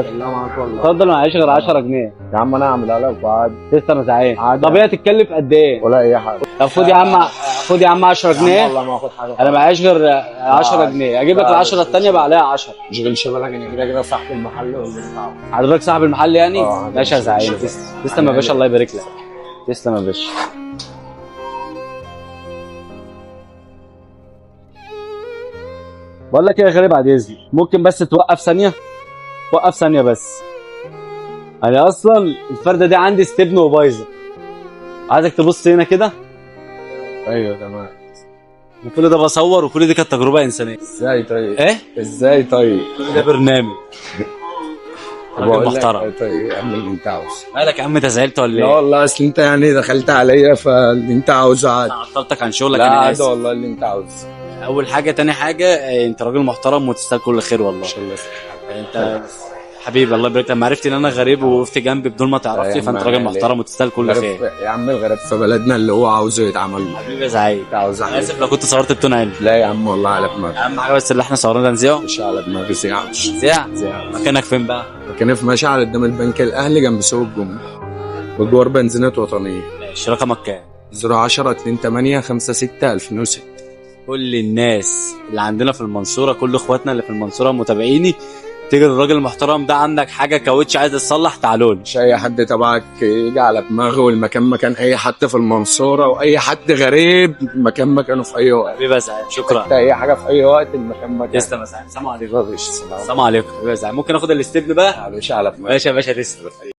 لا معاك والله. اتفضل، معيش غير 10 جنيه. يا عم انا هعملها لك وعادي. لسه انا زعلان. عادي. طب هي تتكلف قد ايه؟ ولا اي حاجه. طب خد يا عم، خد يا عم 10 جنيه. والله ما اخد حاجه. انا معيش غير 10 جنيه، اجيب لك ال 10 الثانيه بقى عليها 10. مش غلش بالك انا كده كده صاحب المحل ولا بتاع. حضرتك صاحب المحل يعني؟ ماشي يا زعيم. ماشي. تسلم يا باشا، الله يبارك لك. تسلم يا باشا. بقول لك ايه يا غالي، بعد اذنك ممكن بس توقف ثانيه؟ وقف ثانيه بس. انا اصلا الفرده دي عندي استبن وبايظه، عايزك تبص هنا كده. ايوه تمام. وكل ده بصور، وكل دي كانت تجربه انسانيه. ازاي طيب؟ ايه؟ ازاي طيب؟ كل ده برنامج. راجل محترم. طيب اعمل اللي انت عاوزه. مالك يا عم، انت زعلت ولا لا ايه؟ والله اصل انت يعني دخلت عليا فاللي انت عاوزه عادي. انا عطلتك عن شغلك، لا انا عادي اسف. والله اللي انت عاوزه. اول حاجه، تاني حاجه، انت راجل محترم وتستاهل كل خير والله. ان شاء الله. انت حبيبي، الله يبارك لك. لما عرفت ان انا غريب ووقفت جنبي بدون ما تعرفني، فانت راجل محترم وتستاهل كل خير. يا عم الغريب في بلدنا اللي هو عاوزه يتعمل له. حبيبي يا زعيم، انت عاوز انا اسف لو كنت صورت بدون علم. لا يا عم والله على دماغي. اهم حاجه بس اللي احنا صورناه ده نذيعه. مش على دماغي زيع. زيع. مكانك فين بقى؟ كان في مشعل قدام البنك الاهلي جنب سوق الجمعه بجوار بنزينات وطنيه. ماشي، رقمك كام؟ 010 28 56 2006. كل الناس اللي عندنا في المنصوره، كل اخواتنا اللي في المنصوره متابعيني، تيجي للراجل المحترم ده، عندك حاجه كاوتش عايز تصلح، تعالوا لي. مش اي حد تبعك يجي على دماغه، والمكان مكان اي حد في المنصوره، واي حد غريب مكان مكانه في اي وقت. حبيبي يا زعيم، شكرا. انت اي حاجه في اي وقت المكان مكانه. تسلم يا زعيم، سلام عليكم. السلام عليكم. ممكن اخد الاستبن بقى؟ معلش على دماغي. ماشي يا باشا، تسلم.